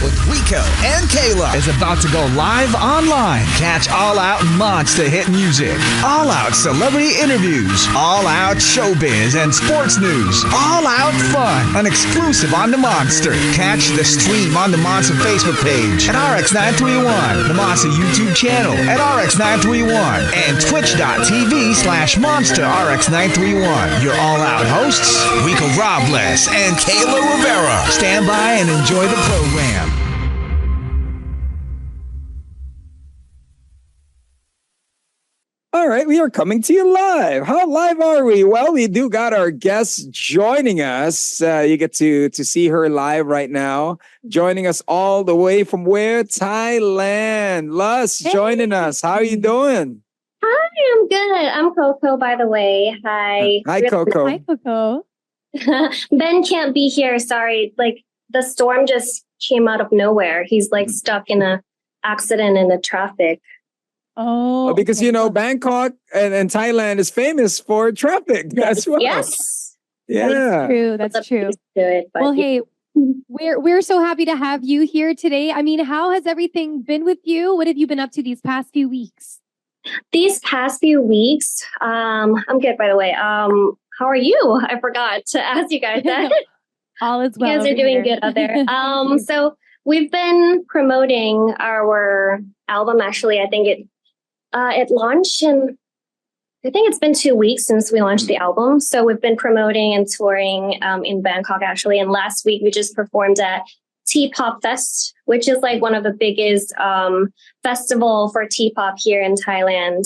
with Rico and Kayla is about to go live online. Catch All Out monster hit music, All Out celebrity interviews, All Out showbiz and sports news, All Out fun, an exclusive on the Monster. Catch the stream on the Monster Facebook page at RX931, the Monster YouTube channel at RX931, and twitch.tv/Monster RX931. Your All Out hosts, Rico Robles and Kayla Rivera. Stand by and enjoy the program. All right, we are coming to you live. How live are we? Well, we do got our guest joining us. You get to see her live right now. Joining us all the way from where? Thailand. LUSS joining us. How are you doing? Hi, I'm good. I'm Coco, by the way. Hi. Hi, Coco. Hi, Coco. Ben can't be here. Sorry. Like, the storm just came out of nowhere. He's like stuck in a accident in the traffic. Oh, because you know Bangkok and Thailand is famous for traffic as well. Yes. Yeah. That's true. That's true. Well, hey, we're so happy to have you here today. I mean, how has everything been with you? What have you been up to these past few weeks? These past few weeks, I'm good, by the way. How are you? I forgot to ask you guys that. All is well. You guys are doing good out there. So we've been promoting our album. Actually, I think it launched in, I think it's been 2 weeks since we launched the album. So we've been promoting and touring in Bangkok, actually. And last week we just performed at T-Pop Fest, which is like one of the biggest festival for T-Pop here in Thailand.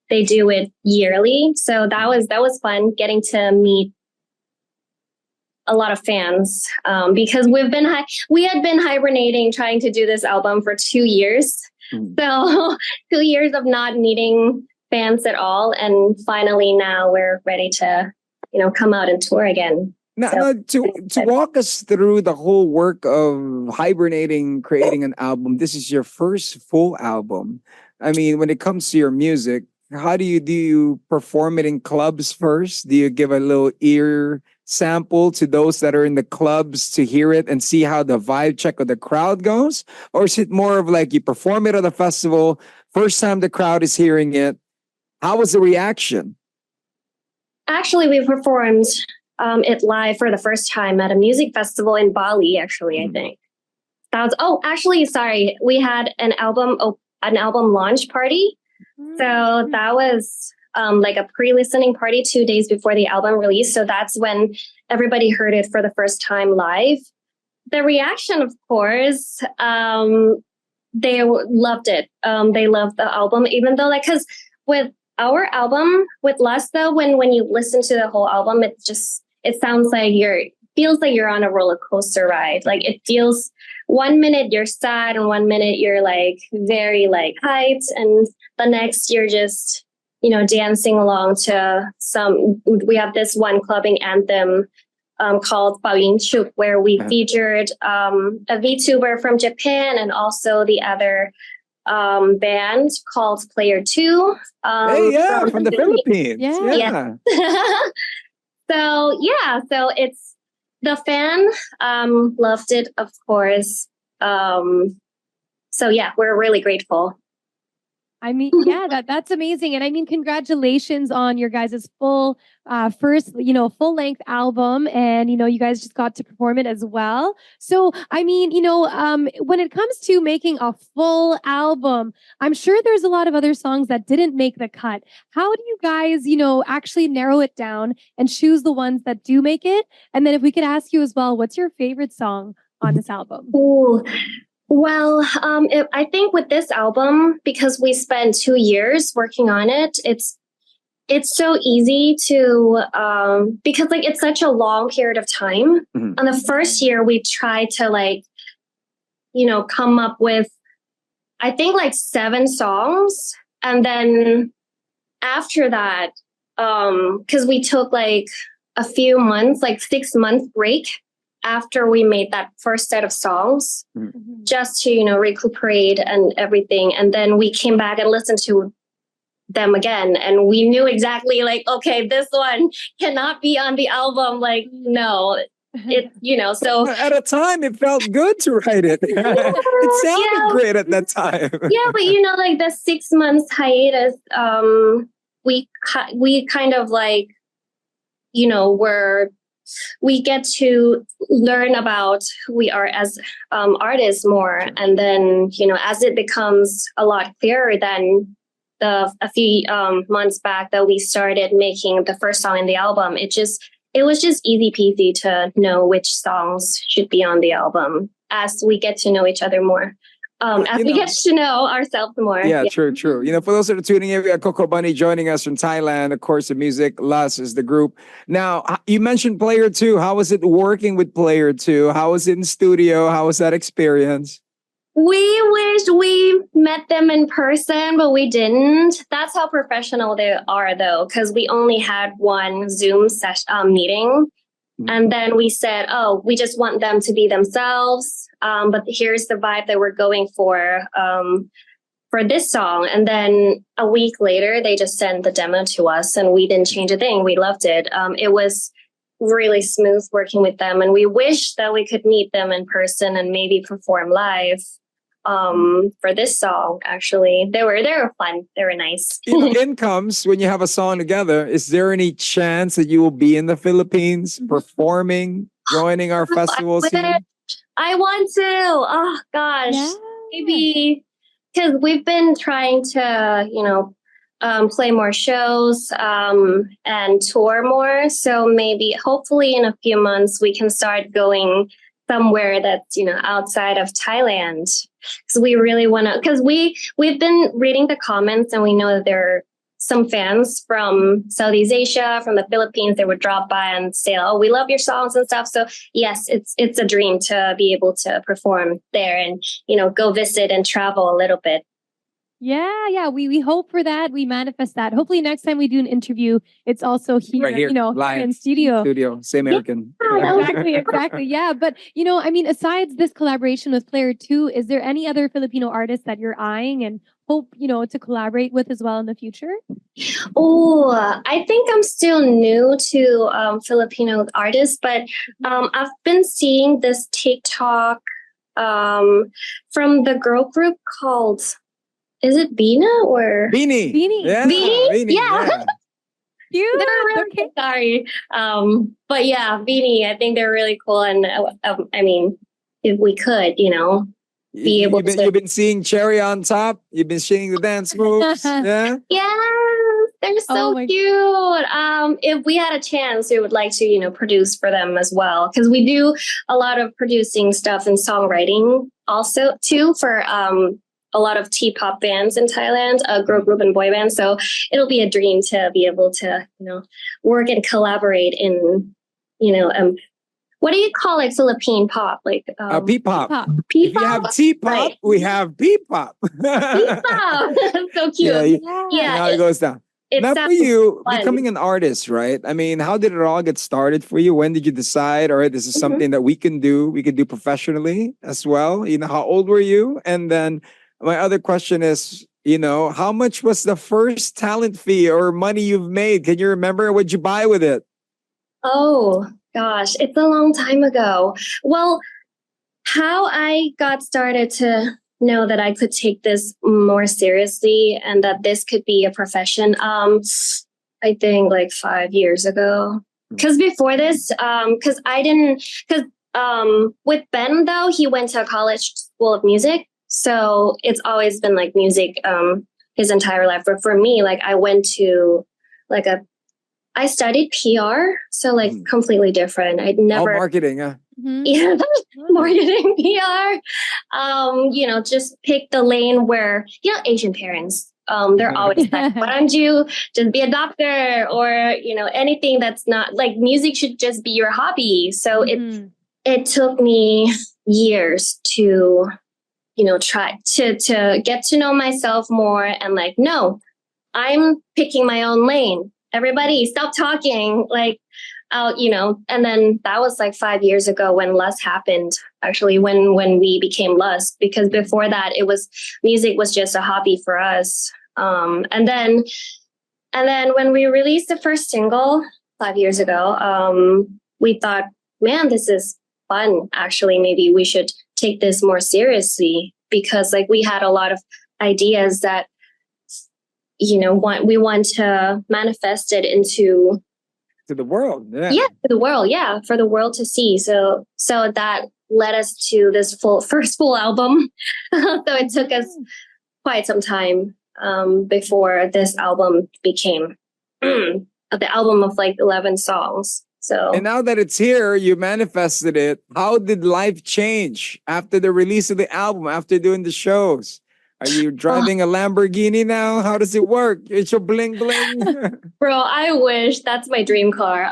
They do it yearly. So that was fun getting to meet a lot of fans because we had been hibernating trying to do this album for 2 years. So 2 years of not meeting fans at all. And finally now we're ready to, come out and tour again. Now, to walk us through the whole work of hibernating, creating an album, this is your first full album. I mean, when it comes to your music, how do you perform it in clubs first? Do you give a little ear sample to those that are in the clubs to hear it and see how the vibe check of the crowd goes? Or is it more of like you perform it at a festival, first time the crowd is hearing it? How was the reaction? Actually, we performed it live for the first time at a music festival in Bali, actually, I think. Sorry. We had an album launch party. So that was like a pre-listening party 2 days before the album release. So that's when everybody heard it for the first time live. The reaction, of course, they loved it. They loved the album, even though because with our album, with LUSS though, when you listen to the whole album, it sounds like feels like you're on a roller coaster ride. Like it feels 1 minute you're sad and 1 minute you're like very like hyped, and the next you're just dancing along to we have this one clubbing anthem called Pao Yin Chuk, where we featured a VTuber from Japan and also the other band called Player 2 from the Philippines. Yeah. So it's the fan loved it, of course. So yeah, we're really grateful. I mean, yeah, that's amazing. And I mean, congratulations on your guys' full first, full length album. And, you guys just got to perform it as well. So, I mean, when it comes to making a full album, I'm sure there's a lot of other songs that didn't make the cut. How do you guys, actually narrow it down and choose the ones that do make it? And then if we could ask you as well, what's your favorite song on this album? Ooh. Well, I think with this album, because we spent 2 years working on it, it's so easy to because like it's such a long period of time. On the first year, we tried to come up with, I think 7 songs, and then after that, because we took a few months, 6 month break after we made that first set of songs, just to, recuperate and everything. And then we came back and listened to them again. And we knew exactly okay, this one cannot be on the album. No, So At a time, it felt good to write it. It sounded great at that time. Yeah, but like the 6 months hiatus, we kind of like, we get to learn about who we are as artists more, and then as it becomes a lot clearer, then a few months back that we started making the first song in the album, it was just easy peasy to know which songs should be on the album as we get to know each other more. As we get to know ourselves more. Yeah, true. For those that are tuning in, we got Coco Bunny joining us from Thailand. Of course, the music, LUSS is the group. Now, you mentioned Player 2. How was it working with Player 2? How was it in studio? How was that experience? We wish we met them in person, but we didn't. That's how professional they are, though, because we only had one Zoom meeting. And then we said, we just want them to be themselves. But here's the vibe that we're going for this song. And then a week later, they just sent the demo to us and we didn't change a thing. We loved it. It was really smooth working with them. And we wish that we could meet them in person and maybe perform live for this song. Actually, they were fun. They were nice. In comes when you have a song together. Is there any chance that you will be in the Philippines performing, joining our festival scene? I want to. Oh gosh, maybe because we've been trying to, play more shows and tour more. So maybe, hopefully, in a few months, we can start going somewhere that's outside of Thailand. Because we really want to. Because we've been reading the comments and we know that there are some fans from Southeast Asia, from the Philippines. They would drop by and say, "Oh, we love your songs and stuff." So yes, it's a dream to be able to perform there and go visit and travel a little bit. Yeah. We hope for that. We manifest that. Hopefully next time we do an interview, it's also here, Right here, live in studio. say American. Exactly. Yeah. But, aside this collaboration with Player 2, is there any other Filipino artists that you're eyeing and hope, to collaborate with as well in the future? Oh, I think I'm still new to Filipino artists, but I've been seeing this TikTok from the girl group called... Is it Bina or Beanie? Yeah, Beanie. Yeah. Cute. They're really sorry. But yeah, Beanie, I think they're really cool. And I mean, if we could, be able to. You've been seeing Cherry on Top. You've been seeing the dance moves. Yeah. Yeah, they're so cute. If we had a chance, we would like to, produce for them as well. Because we do a lot of producing stuff and songwriting also too for a lot of T-pop bands in Thailand, girl group and boy band. So it'll be a dream to be able to, work and collaborate in, what do you call it? Philippine pop, like P-pop. P-pop. If you have T-pop, right. We have P-pop. P-pop. So cute. Yeah. How it goes down. Now for you, becoming an artist, right? I mean, how did it all get started for you? When did you decide, all right, this is something that we can do professionally as well? How old were you? And then my other question is, how much was the first talent fee or money you've made? Can you remember? What'd you buy with it? Oh, gosh, it's a long time ago. Well, how I got started to know that I could take this more seriously and that this could be a profession, I think like 5 years ago. Because before this, with Ben, though, he went to a college school of music. So it's always been like music his entire life. But for me, like I went to I studied PR. So like completely different. I'd never... All marketing, huh? Yeah, marketing, PR. Just pick the lane where, Asian parents, they're always like, why don't you just be a doctor or, anything that's not like music should just be your hobby. So it took me years to... try to get to know myself more and like, no, I'm picking my own lane. Everybody stop talking and then that was like 5 years ago when LUSS happened, actually, when we became LUSS, because before that music was just a hobby for us. And then when we released the first single 5 years ago, we thought man, this is fun. Actually, maybe we should take this more seriously, because like we had a lot of ideas that, we want to manifest it into To the world. Yeah. to the world, for the world to see. So that led us to this first full album. So it took us quite some time before this album became the album of like 11 songs. So And now that it's here, you manifested it. How did life change after the release of the album, after doing the shows? Are you driving a Lamborghini now? How does it work? It's your bling bling. bro, I wish that's my dream car.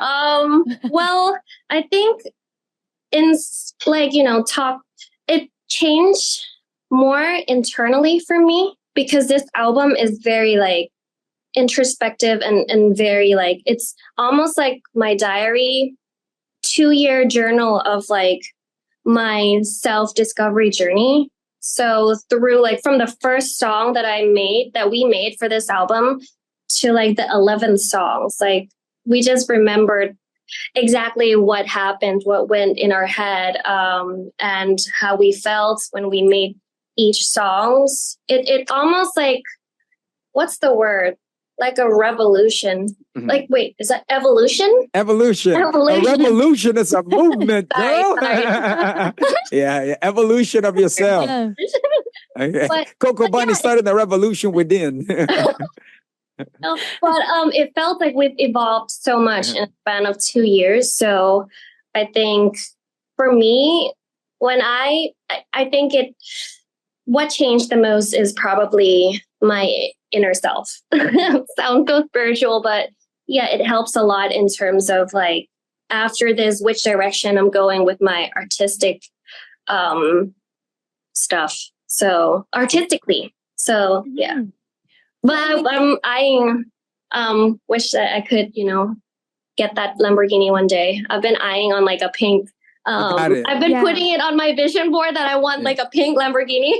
Well, I think in talk, it changed more internally for me, because this album is very like introspective and very like, it's almost like my diary, 2-year journal of like my self-discovery journey. So through like from the first song that we made for this album to like the 11th songs, like we just remembered exactly what happened, what went in our head, and how we felt when we made each songs. It almost like, what's the word? Like a revolution. Mhm. Like, wait, is that evolution? Evolution. Evolution. A revolution is a movement, girl. Sorry. yeah. Evolution of yourself. Yeah. Okay. But- Coco but Bunny yeah, started a revolution within. No, but it felt like we've evolved so much in a span of 2 years. So I think for me, when I think what changed the most is probably my inner self. Sounds so spiritual, but yeah, it helps a lot in terms of like, after this, which direction I'm going with my artistic stuff. So artistically. So yeah. Mhm. But I wish that I could, get that Lamborghini one day. I've been eyeing on like a pink. got it. I've been Yeah. putting it on my vision board that I want like a pink Lamborghini.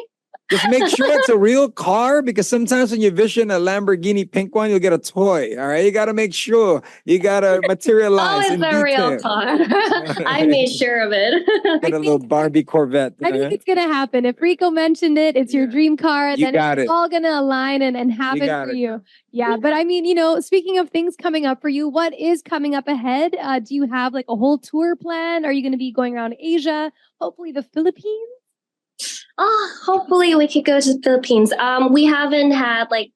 Just make sure it's a real car, because sometimes when you vision a Lamborghini pink one, you'll get a toy. All right. You got to make sure you got to materialize. Oh, it's in a real detail. car. I made sure of it. Get a little Barbie Corvette. I think it's gonna happen. If Rico mentioned it, it's your dream car, You then got it's it. all gonna align and happen got for it. you. Yeah, but I mean, speaking of things coming up for you, what is coming up ahead? Do you have like a whole tour plan? Are you gonna be going around Asia? Hopefully the Philippines? Hopefully we could go to the Philippines. We haven't had like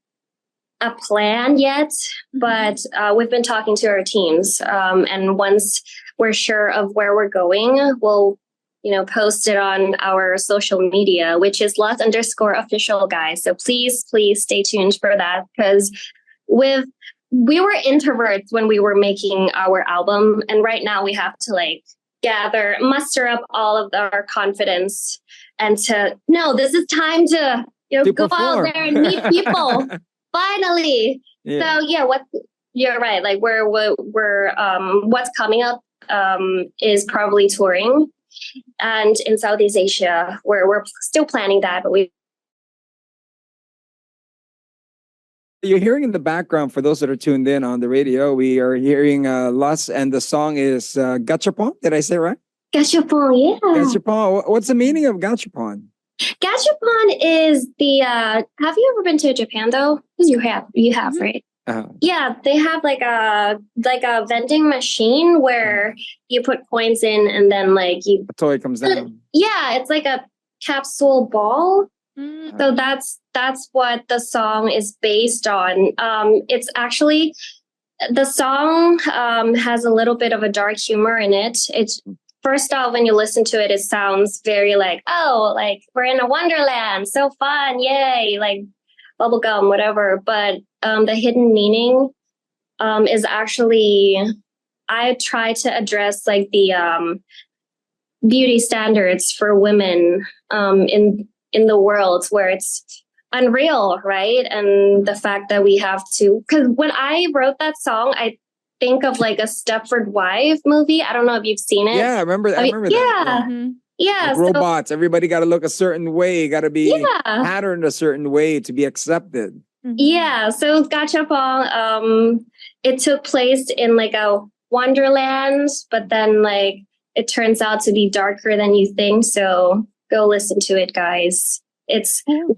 a plan yet, but we've been talking to our teams. And once we're sure of where we're going, we'll, post it on our social media, which is LUSS_official, guys. So please stay tuned for that, because we were introverts when we were making our album, and right now we have to like muster up all of our confidence and this is time to To go out perform. there and meet people. Finally. Yeah. So yeah, you're right. Like we're what's coming up is probably touring, and in Southeast Asia, we're still planning that, but You're hearing in the background, for those that are tuned in on the radio, we are hearing LUSS, and the song is Gachapon. Did I say it right? Gachapon, yeah. Gachapon. What's the meaning of Gachapon? Gachapon is the. Have you ever been to Japan though? Because you have, right? Yeah, they have like a vending machine where you put coins in, and then like A toy comes down. yeah, it's like a capsule ball. Mm. So that's what the song is based on. It's actually, the song has a little bit of a dark humor in it. It's, first off, when you listen to it, it sounds very like, oh, like we're in a wonderland, so fun, yay, like bubblegum, whatever. But the hidden meaning is actually, I try to address like the beauty standards for women in the world, where it's unreal, right? And the fact that we have to, because when I wrote that song, I think of like a Stepford Wife movie. I don't know if you've seen it. Yeah, I remember that. Yeah. Mhm. Yeah. Like robots, everybody got to look a certain way, got to be Yeah. patterned a certain way to be accepted. Yeah. So Gachapon, it took place in like a wonderland, but then like it turns out to be darker than you think. So go listen to it, guys.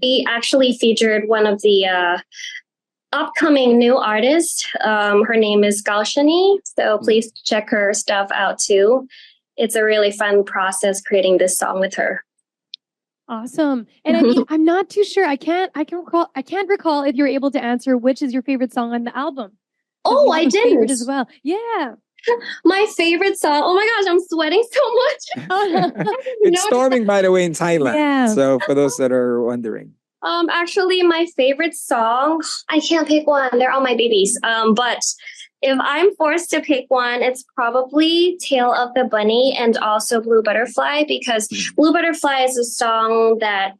We actually featured one of the upcoming new artists. Her name is Galshani. So please check her stuff out too. It's a really fun process creating this song with her. Awesome. And I mean, I'm not too sure. I can't recall if you're able to answer which is your favorite song on the album. Oh, I didn't. Favorite as well. Yeah. My favorite song. Oh my gosh, I'm sweating so much. It's storming, by the way, in Thailand. Yeah. So for those that are wondering. Actually, my favorite song, I can't pick one. They're all my babies. But if I'm forced to pick one, it's probably Tale of the Bunny and also Blue Butterfly, because Blue Butterfly is a song that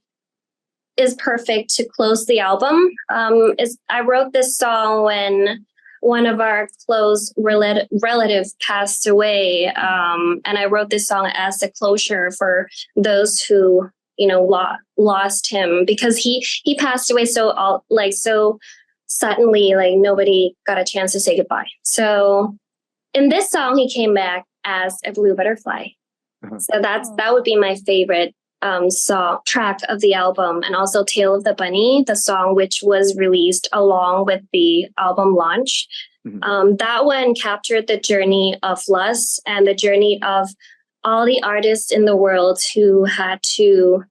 is perfect to close the album. I wrote this song when one of our close relatives passed away. And I wrote this song as a closure for those who, lost him, because he passed away so suddenly, like nobody got a chance to say goodbye. So in this song, he came back as a blue butterfly. So that would be my favorite song track of the album. And also Tale of the Bunny, the song which was released along with the album launch. That one captured the journey of LUSS and the journey of all the artists in the world who had to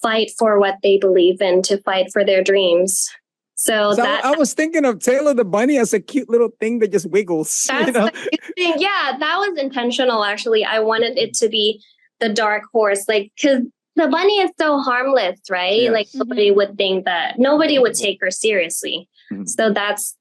fight for what they believe in, to fight for their dreams. So I was thinking of Tale of the Bunny as a cute little thing that just wiggles. That's the thing. Yeah, that was intentional, actually. I wanted it to be the dark horse, because the bunny is so harmless, right? Yeah. Like nobody would think that, nobody would take her seriously. So that's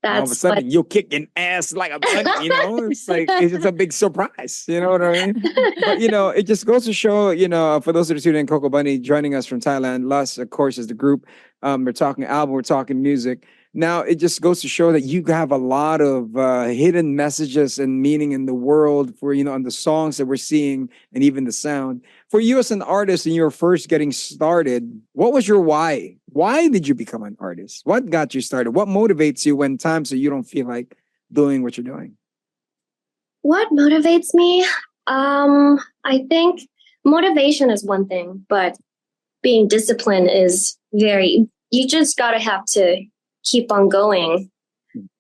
all of a sudden you're kicking ass like a bunny, it's like, it's just a big surprise, you know what I mean? But it just goes to show, for those that are tuning in, Coco Bunny joining us from Thailand. LUSS, of course, is the group. We're talking album, we're talking music. Now it just goes to show that you have a lot of hidden messages and meaning in the world for, on the songs that we're seeing and even the sound. For you as an artist and you were first getting started, what was your why? Why did you become an artist? What got you started? What motivates you when times that you don't feel like doing what you're doing? What motivates me? I think motivation is one thing, but being disciplined is you just gotta have to keep on going,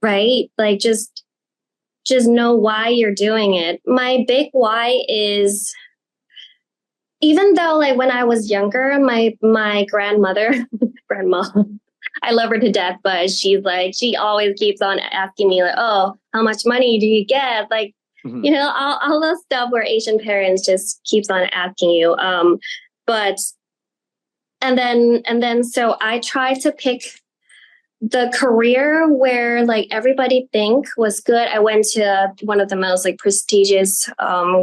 right? Like just know why you're doing it. My big why is, even though like when I was younger, my grandmother, grandma, I love her to death, but she always keeps on asking me like, oh, how much money do you get? Like, all those stuff where Asian parents just keeps on asking you. And then so I try to pick the career where like everybody think was good. I went to one of the most like prestigious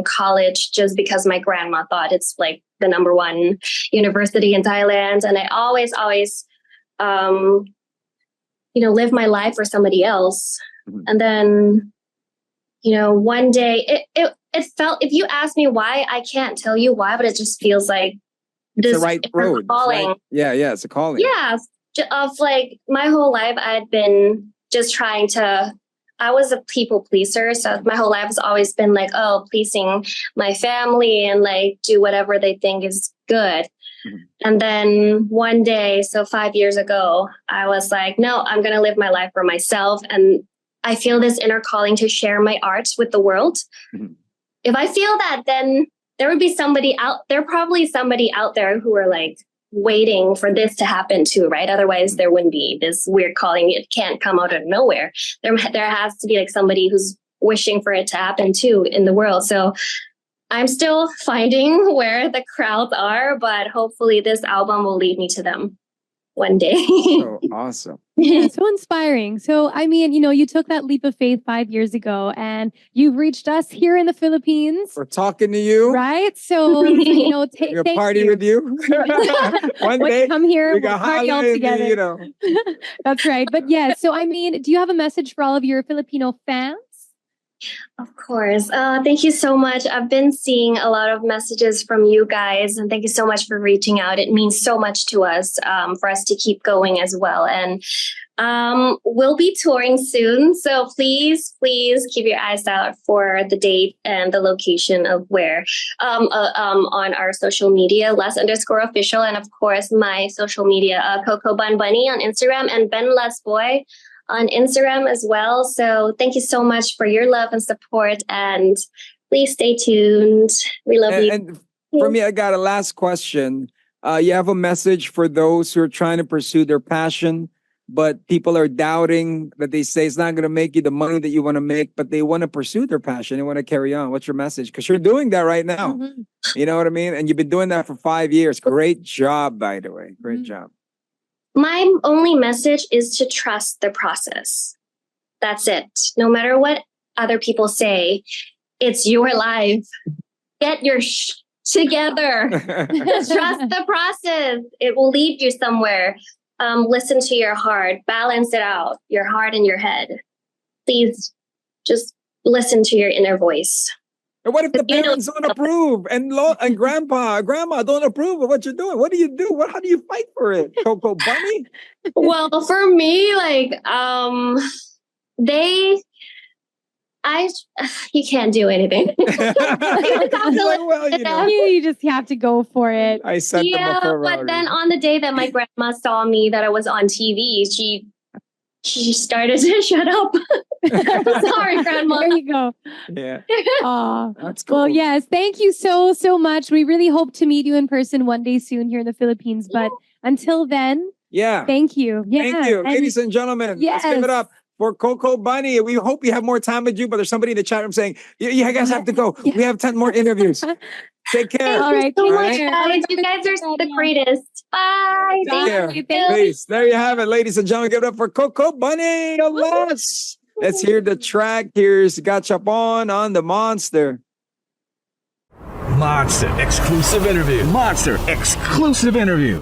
college just because my grandma thought it's like the number one university in Thailand. And I always, live my life for somebody else. And then, one day it felt, if you ask me why, I can't tell you why, but it just feels like it's the right road. Calling. Right? Yeah, it's a calling. Yeah. Of like my whole life, I'd been just I was a people pleaser. So my whole life has always been like, pleasing my family and like do whatever they think is good. And then one day, so 5 years ago, I was like, no, I'm going to live my life for myself. And I feel this inner calling to share my art with the world. If I feel that, then there would be probably somebody out there who are like, waiting for this to happen too, right? Otherwise there wouldn't be this weird calling. It can't come out of nowhere. There has to be like somebody who's wishing for it to happen too in the world. So I'm still finding where the crowds are, but hopefully this album will lead me to them one day. So awesome. Yeah, so inspiring. So, I mean, you took that leap of faith 5 years ago and you've reached us here in the Philippines. We're talking to you. Right? So, we're going party with you. One day. Come here, we'll party all together. That's right. But yeah, so I mean, do you have a message for all of your Filipino fans? Of course. Thank you so much. I've been seeing a lot of messages from you guys, and thank you so much for reaching out. It means so much to us, for us to keep going as well. And We'll be touring soon, so please keep your eyes out for the date and the location of where. On our social media, LUSS_official, and of course my social media, Coco Bun Bunny on Instagram and Ben Less Boy on Instagram as well. So thank you so much for your love and support, and please stay tuned. We love you. And for me, I got a last question. You have a message for those who are trying to pursue their passion, but people are doubting that they say it's not going to make you the money that you want to make, but they want to pursue their passion. They want to carry on. What's your message? Because you're doing that right now. Mhm. You know what I mean? And you've been doing that for 5 years. Great job, by the way. Great Mhm. job. My only message is to trust the process. That's it. No matter what other people say, it's your life. Get your together. Trust the process. It will lead you somewhere. Listen to your heart. Balance it out, your heart and your head. Please just listen to your inner voice. And what if the You know- parents don't approve and grandma, grandma don't approve of what you're doing? What do you do? How do you fight for it? Coco Bunny? Well, for me, like, you can't do anything. Well, you know, You just have to go for it. I said them Yeah, before. but then on the day that my grandma saw me that I was on TV, she started to shut up. Sorry, grandma. There you go. Yeah, Aw. that's cool. Well, yes. Thank you so much. We really hope to meet you in person one day soon here in the Philippines. But until then, Yeah. thank you. Yeah. Thank you, and- ladies and gentlemen. Let's give Yes. it up for Coco Bunny. We hope we have more time with you, but there's somebody in the chat room saying, you guys have to go. Yeah. We have 10 more interviews. Take care. All right. So take much, care. guys. You guys are the greatest. Bye. Take care. Thank you. Please, there you have it, ladies and gentlemen. Give it up for Coco Bunny. Let's hear the track. Here's Gachapon on the Monster. Monster exclusive interview. Monster exclusive interview.